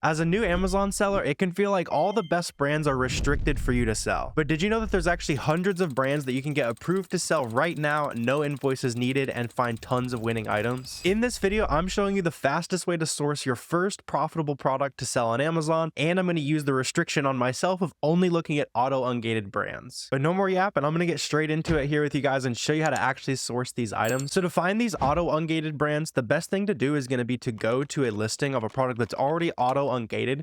As a new Amazon seller, it can feel like all the best brands are restricted for you to sell. But did you know that there's actually hundreds of brands that you can get approved to sell right now, no invoices needed, and find tons of winning items? In this video, I'm showing you the fastest way to source your first profitable product to sell on Amazon, and I'm going to use the restriction on myself of only looking at auto-ungated brands. But no more yapping, I'm going to get straight into it here with you guys and show you how to actually source these items. So to find these auto-ungated brands, the best thing to do is going to be to go to a listing of a product that's already auto-ungated.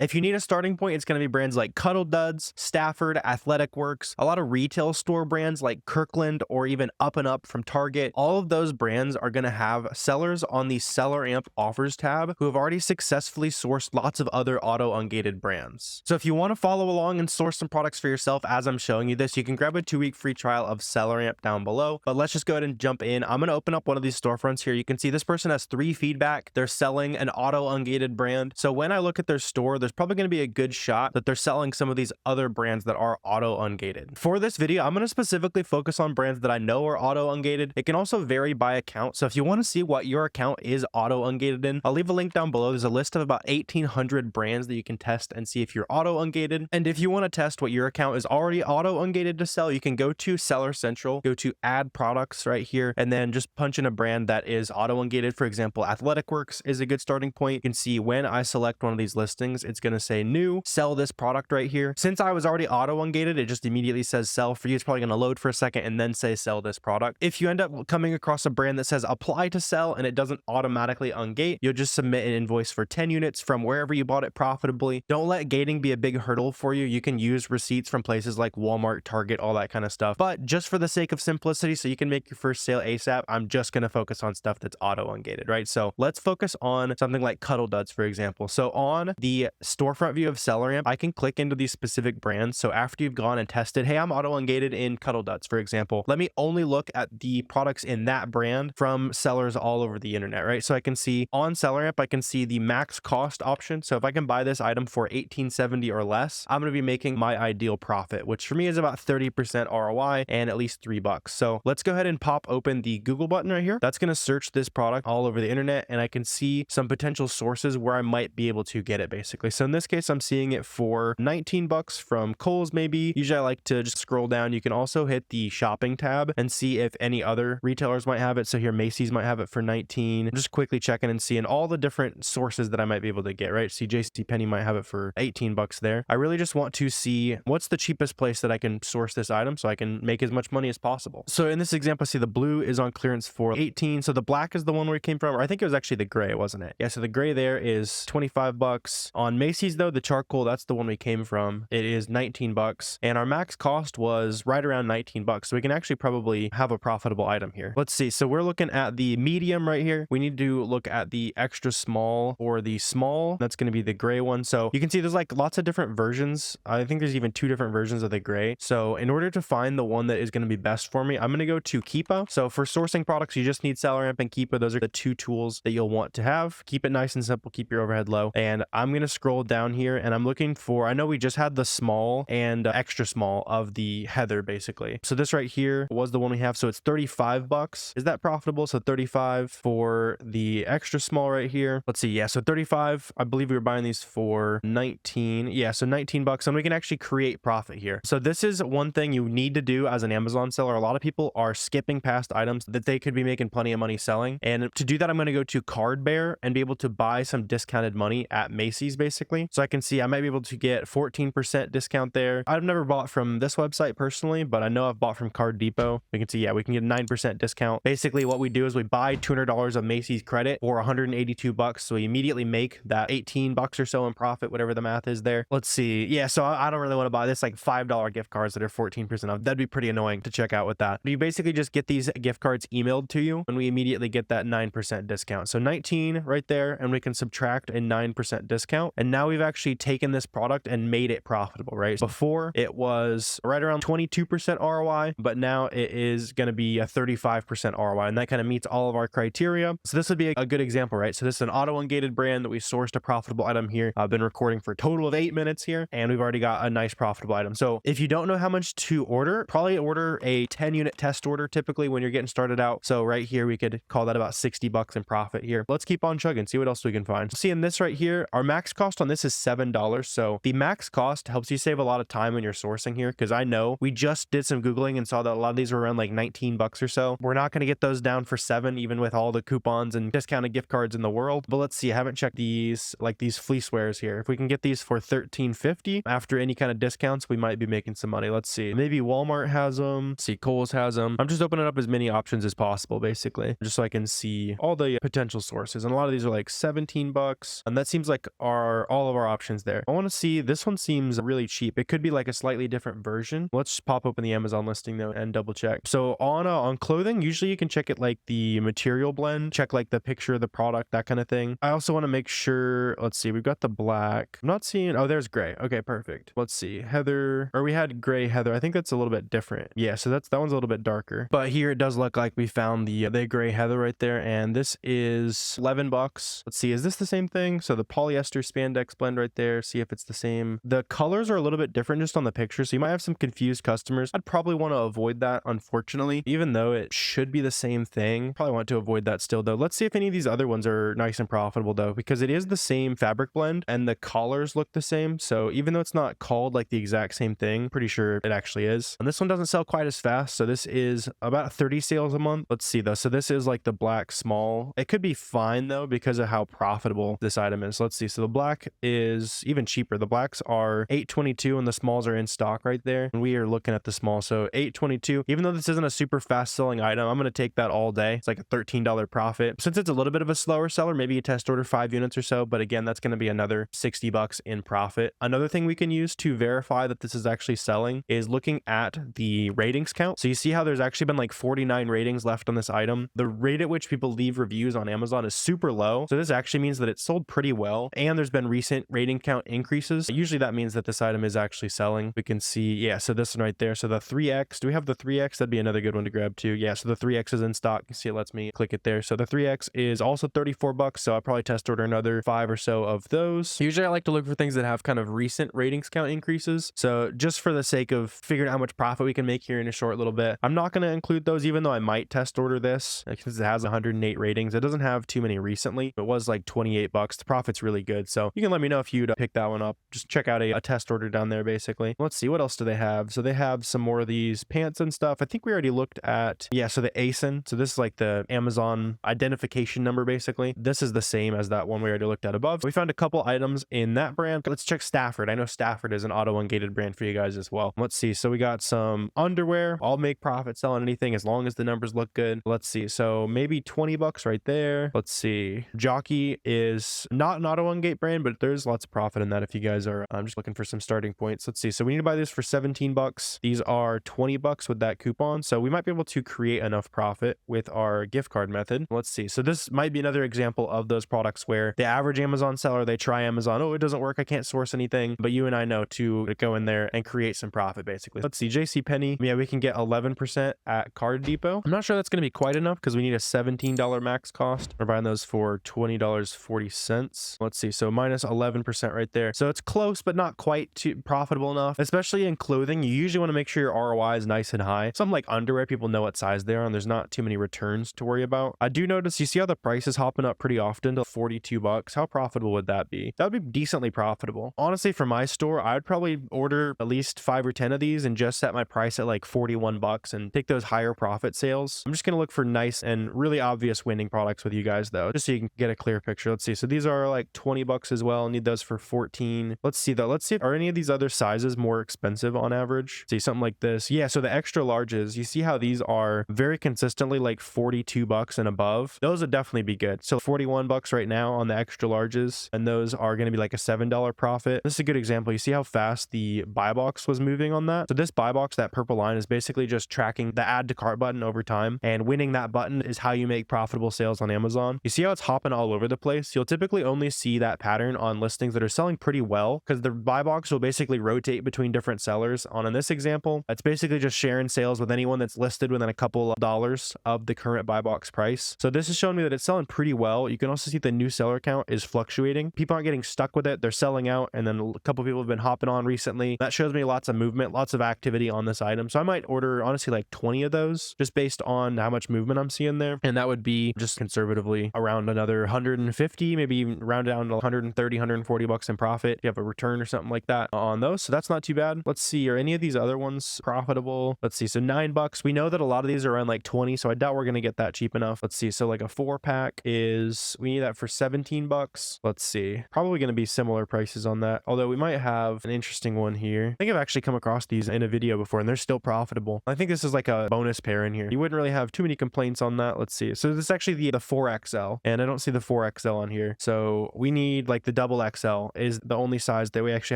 If you need a starting point, it's going to be brands like Cuddle Duds, Stafford, Athletic Works, a lot of retail store brands like Kirkland or even Up and Up from Target. All of those brands are going to have sellers on the SellerAmp offers tab who have already successfully sourced lots of other auto-ungated brands. So if you want to follow along and source some products for yourself as I'm showing you this, you can grab a 2-week free trial of SellerAmp down below. But let's just go ahead and jump in. I'm going to open up one of these storefronts here. You can see this person has 3 feedback. They're selling an auto-ungated brand. So when I look at their store, there's probably going to be a good shot that they're selling some of these other brands that are auto-ungated. For this video, I'm going to specifically focus on brands that I know are auto-ungated. It can also vary by account. So if you want to see what your account is auto-ungated in, I'll leave a link down below. There's a list of about 1,800 brands that you can test and see if you're auto-ungated. And if you want to test what your account is already auto-ungated to sell, you can go to Seller Central, go to add products right here, and then just punch in a brand that is auto-ungated. For example, Athletic Works is a good starting point. You can see when I select one of these listings, it's going to say new, sell this product right here. Since I was already auto-ungated, it just immediately says sell. For you, it's probably going to load for a second and then say sell this product. If you end up coming across a brand that says apply to sell and it doesn't automatically ungate, you'll just submit an invoice for 10 units from wherever you bought it profitably. Don't let gating be a big hurdle for you. You can use receipts from places like Walmart, Target, all that kind of stuff. But just for the sake of simplicity, so you can make your first sale ASAP, I'm just going to focus on stuff that's auto-ungated, right? So let's focus on something like Cuddle Duds, for example. So on the storefront view of SellerAmp, I can click into these specific brands. So after you've gone and tested, hey, I'm auto-ungated in Cuddle Duds, for example, let me only look at the products in that brand from sellers all over the internet, right? So I can see on SellerAmp, I can see the max cost option. So if I can buy this item for $18.70 or less, I'm going to be making my ideal profit, which for me is about 30% ROI and at least $3. So let's go ahead and pop open the Google button right here. That's going to search this product all over the internet, and I can see some potential sources where I might be able to get it basically. So in this case, I'm seeing it for $19 from Kohl's maybe. Usually I like to just scroll down. You can also hit the shopping tab and see if any other retailers might have it. So here Macy's might have it for 19. I'm just quickly checking and seeing all the different sources that I might be able to get, right? See JCPenney might have it for $18 there. I really just want to see what's the cheapest place that I can source this item so I can make as much money as possible. So in this example, see the blue is on clearance for 18. So the black is the one where it came from, or I think it was actually the gray, wasn't it? Yeah, so the gray there is $25. On Macy's though, the charcoal, that's the one we came from. It is $19, and our max cost was right around $19. So we can actually probably have a profitable item here. Let's see. So we're looking at the medium right here. We need to look at the extra small or the small. That's going to be the gray one. So you can see there's like lots of different versions. I think there's even 2 different versions of the gray. So in order to find the one that is going to be best for me, I'm going to go to Keepa. So for sourcing products, you just need SellerAmp and Keepa. Those are the 2 tools that you'll want to have. Keep it nice and simple. Keep your overhead low. And I'm going to scroll down here and I'm looking for, I know we just had the small and extra small of the Heather basically. So this right here was the one we have. So it's $35. Is that profitable? So 35 for the extra small right here. Let's see. Yeah. So 35, I believe we were buying these for 19. Yeah. So $19, and we can actually create profit here. So this is one thing you need to do as an Amazon seller. A lot of people are skipping past items that they could be making plenty of money selling. And to do that, I'm going to go to Card Bear and be able to buy some discounted money at Macy's basically. So I can see I might be able to get 14% discount there. I've never bought from this website personally, but I know I've bought from Card Depot. We can see, yeah, we can get a 9% discount. Basically what we do is we buy $200 of Macy's credit for $182. So we immediately make that $18 or so in profit, whatever the math is there. Let's see. Yeah. So I don't really want to buy this like $5 gift cards that are 14% off. That'd be pretty annoying to check out with that. But you basically just get these gift cards emailed to you and we immediately get that 9% discount. So 19 right there, and we can subtract a 9% discount. And now we've actually taken this product and made it profitable, right? Before it was right around 22% ROI, but now it is going to be a 35% ROI, and that kind of meets all of our criteria. So this would be a good example, right? So this is an auto-ungated brand that we sourced a profitable item here. I've been recording for a total of 8 minutes here, and we've already got a nice profitable item. So if you don't know how much to order, probably order a 10-unit test order typically when you're getting started out. So right here, we could call that about $60 in profit here. Let's keep on chugging, see what else we can find. See in this right here, our max cost on this is $7. So the max cost helps you save a lot of time when you're sourcing here, because I know we just did some Googling and saw that a lot of these were around like 19 bucks or so. We're not going to get those down for 7, even with all the coupons and discounted gift cards in the world. But let's see, I haven't checked these, like these fleece wares here. If we can get these for $13.50 after any kind of discounts, we might be making some money. Let's see, maybe Walmart has them. Let's see, Kohl's has them. I'm just opening up as many options as possible, basically, just so I can see all the potential sources. And a lot of these are like 17 bucks. And that seems like all of our options there. I want to see, this one seems really cheap. It could be like a slightly different version. Let's just pop open the Amazon listing though and double check. So on clothing, usually you can check it like the material blend, check like the picture of the product, that kind of thing. I also want to make sure, let's see, we've got the black. I'm not seeing, oh, there's gray. Okay, perfect. Let's see, heather, or we had gray heather. I think that's a little bit different. Yeah, so that one's a little bit darker. But here it does look like we found the gray heather right there, and this is 11 bucks. Let's see, is this the same thing? So the polyester spandex blend right there, see if it's the same. The colors are a little bit different just on the picture, so you might have some confused customers. I'd probably want to avoid that, unfortunately, even though it should be the same thing. Probably want to avoid that still though. Let's see if any of these other ones are nice and profitable though, because it is the same fabric blend and the collars look the same. So even though it's not called like the exact same thing, pretty sure it actually is. And this one doesn't sell quite as fast, so this is about 30 sales a month. Let's see though, so this is like the black small. It could be fine though because of how profitable this item is. Let's see, so the black is even cheaper. The blacks are $8.22 and the smalls are in stock right there, and we are looking at the small. So $8.22, even though this isn't a super fast selling item, I'm going to take that all day. It's like a $13 profit. Since it's a little bit of a slower seller, maybe you test order 5 units or so, but again, that's going to be another 60 bucks in profit. Another thing we can use to verify that this is actually selling is looking at the ratings count. So you see how there's actually been like 49 ratings left on this item. The rate at which people leave reviews on Amazon is super low, so this actually means that it sold pretty well, and there's been recent rating count increases. Usually that means that this item is actually selling. We can see, yeah, so this one right there, so the 3X, do we have the 3X? That'd be another good one to grab too. Yeah, so the 3X is in stock. You see, it lets me click it there. So the 3X is also 34 bucks, so I'll probably test order another 5 or so of those. Usually I like to look for things that have kind of recent ratings count increases, so just for the sake of figuring out how much profit we can make here in a short little bit, I'm not going to include those, even though I might test order this because it has 108 ratings. It doesn't have too many recently. It was like 28 bucks. The profit's really good, so you can let me know if you'd pick that one up. Just check out a test order down there, basically. Let's see, what else do they have? So they have some more of these pants and stuff. I think we already looked at, yeah, so the ASIN. So this is like the Amazon identification number, basically. This is the same as that one we already looked at above. We found a couple items in that brand. Let's check Stafford. I know Stafford is an auto-ungated brand for you guys as well. Let's see, so we got some underwear. I'll make profit selling anything as long as the numbers look good. Let's see, so maybe 20 bucks right there. Let's see, Jockey is not an auto-ungate brand, but there's lots of profit in that if you guys are just looking for some starting points. Let's see, so we need to buy this for 17 bucks. These are 20 bucks with that coupon, so we might be able to create enough profit with our gift card method. Let's see, so this might be another example of those products where the average Amazon seller, they try Amazon, oh, it doesn't work, I can't source anything, but you and I know to go in there and create some profit, basically. Let's see, JCPenney, yeah, we can get 11% at Card Depot. I'm not sure that's going to be quite enough because we need a $17 max cost. We're buying those for $20.40. Let's see, so minus 11% right there. So it's close, but not quite too profitable enough, especially in clothing. You usually want to make sure your ROI is nice and high. Something like underwear, people know what size they are, and there's not too many returns to worry about. I do notice, you see how the price is hopping up pretty often to 42 bucks. How profitable would that be? That would be decently profitable. Honestly, for my store, I would probably order at least 5 or 10 of these and just set my price at like 41 bucks and take those higher profit sales. I'm just going to look for nice and really obvious winning products with you guys though, just so you can get a clear picture. Let's see, so these are like 20 bucks as well. Need those for 14. Let's see though, let's see, are any of these other sizes more expensive on average? Let's see, something like this. Yeah, so the extra larges, you see how these are very consistently like 42 bucks and above. Those would definitely be good. So 41 bucks right now on the extra larges, and those are going to be like a $7 profit. This is a good example. You see how fast the buy box was moving on that? So this buy box, that purple line, is basically just tracking the add to cart button over time, and winning that button is how you make profitable sales on Amazon. You see how it's hopping all over the place? You'll typically only see that pattern on listings that are selling pretty well, because the buy box will basically rotate between different sellers. In this example, it's basically just sharing sales with anyone that's listed within a couple of dollars of the current buy box price. So this is showing me that it's selling pretty well. You can also see the new seller count is fluctuating. People aren't getting stuck with it. They're selling out, and then a couple of people have been hopping on recently. That shows me lots of movement, lots of activity on this item. So I might order, honestly, like 20 of those just based on how much movement I'm seeing there. And that would be just conservatively around another 150, maybe even round down to 130, 140 bucks in profit. You have a return or something like that on those. So that's not too bad. Let's see, are any of these other ones profitable? Let's see. So $9. We know that a lot of these are around like 20, so I doubt we're going to get that cheap enough. Let's see. So like a 4-pack is, we need that for 17 bucks. Let's see. Probably going to be similar prices on that. Although we might have an interesting one here. I think I've actually come across these in a video before and they're still profitable. I think this is like a bonus pair in here. You wouldn't really have too many complaints on that. Let's see. So this is actually the 4XL, and I don't see the 4XL on here. So we need like the double XL is the only size that we actually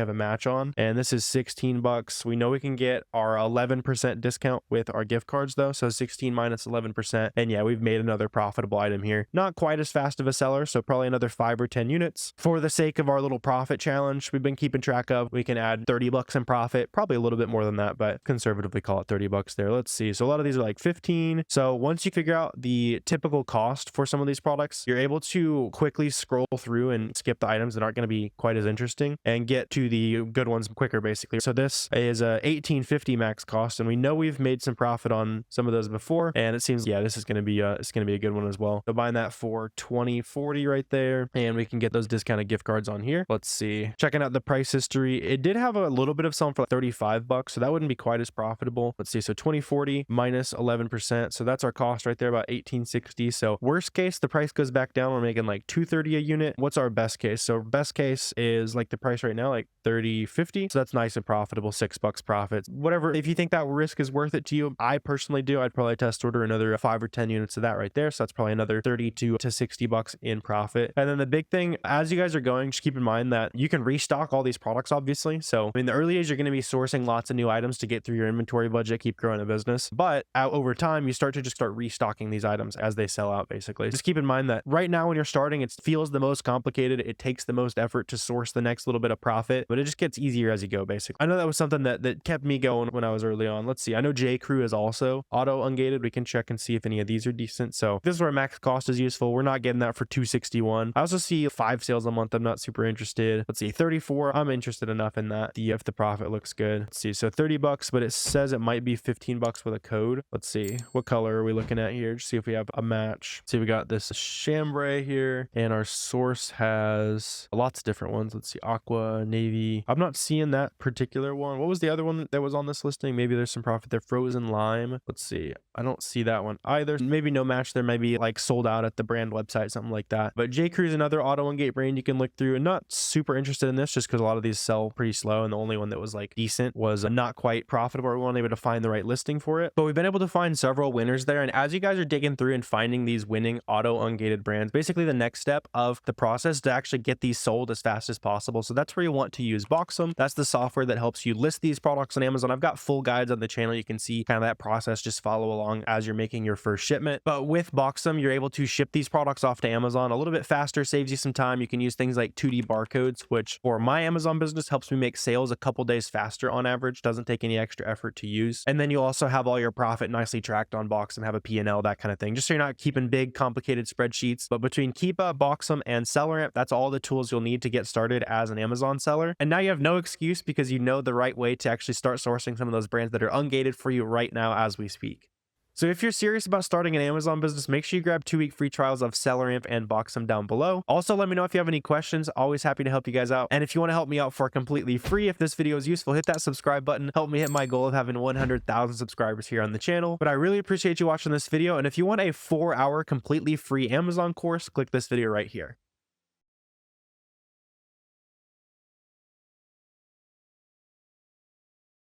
have a match on. And this is 16 bucks. We know we can get our 11% discount with our gift cards though. So 16 minus 11%. And yeah, we've made another profitable item here. Not quite as fast of a seller. So probably another 5 or 10 units. For the sake of our little profit challenge we've been keeping track of, we can add 30 bucks in profit, probably a little bit more than that, but conservatively call it 30 bucks there. Let's see. So a lot of these are like 15. So once you figure out the typical cost for some of these products, you're able to quickly scroll through and skip the items that aren't going to be quite as interesting and get to the good ones quicker, basically. So this is a $18.50 max cost, and we know we've made some profit on some of those before, and it seems, yeah, this is going to be it's going to be a good one as well. So buying that for $20.40 right there, and we can get those discounted gift cards on here. Let's see. Checking out the price history, it did have a little bit of some for like 35 bucks, so that wouldn't be quite as profitable. Let's see. So 2040 minus 11%, so that's our cost right there, about $18.60. So worst case, the price goes back down, we're making like $2.30 a unit. What's our best case? So best case is like the price right now, like $30.50, so that's nice and profitable, $6 profits. Whatever, if you think that risk is worth it to you, I personally do. I'd probably test order another 5 or 10 units of that right there, so that's probably another 32 to 60 bucks in profit. And then the big thing, as you guys are going, just keep in mind that you can restock all these products, obviously. So in the early days, you're going to be sourcing lots of new items to get through your inventory budget, keep growing a business. But over time, you start restocking these items as they sell out, basically. Just keep in mind that right now when you're starting, it feels the most complicated. It takes the most effort to source the next little bit of profit, but it just gets easier as you go, basically. I know that was something that kept me going when I was early on. Let's see. I know J. Crew is also auto-ungated. We can check and see if any of these are decent. So this is where max cost is useful. We're not getting that for $261. I also see 5 sales a month. I'm not super interested. Let's see. 34. I'm interested enough in that. If the profit looks good. Let's see. So 30 bucks, but it says it might be 15 bucks with a code. Let's see. What color are we looking at here? Just see if we have a match. See, we got this chambray here, and our source has lots of different ones. Let's see. Aqua, navy. I'm not seeing that particular one. What was the other one that was on this listing? Maybe there's some profit there. Frozen lime. Let's see. I don't see that one either. Maybe no match there. Maybe like sold out at the brand website, something like that. But J. Crew is another auto-ungate brand you can look through, and not super interested in this just because a lot of these sell pretty slow, and the only one that was like decent was not quite profitable, or we weren't able to find the right listing for it. But we've been able to find several winners there, and as you guys are digging through and finding these winning auto-ungated brands, basically the next step of the process to actually get these sold as fast as possible. So that's where you want to use Boxem. That's the software that helps you list these products on Amazon. I've got full guides on the channel. You can see kind of that process. Just follow along as you're making your first shipment. But with Boxem, you're able to ship these products off to Amazon a little bit faster, saves you some time. You can use things like 2D barcodes, which for my Amazon business helps me make sales a couple days faster on average. Doesn't take any extra effort to use. And then you also have all your profit nicely tracked on Boxem, have a P&L, that kind of thing, just so you're not keeping big, complicated spreadsheets. But between Keepa, Boxem, and SellerAmp, that's all the tools you'll need to get started as an Amazon seller. And now you have no excuse because you know the right way to actually start sourcing some of those brands that are ungated for you right now as we speak. So if you're serious about starting an Amazon business, make sure you grab 2-week free trials of SellerAmp and Boxem down below. Also, let me know if you have any questions. Always happy to help you guys out. And if you want to help me out for completely free, if this video is useful, hit that subscribe button. Help me hit my goal of having 100,000 subscribers here on the channel. But I really appreciate you watching this video. And if you want a 4-hour completely free Amazon course, click this video right here.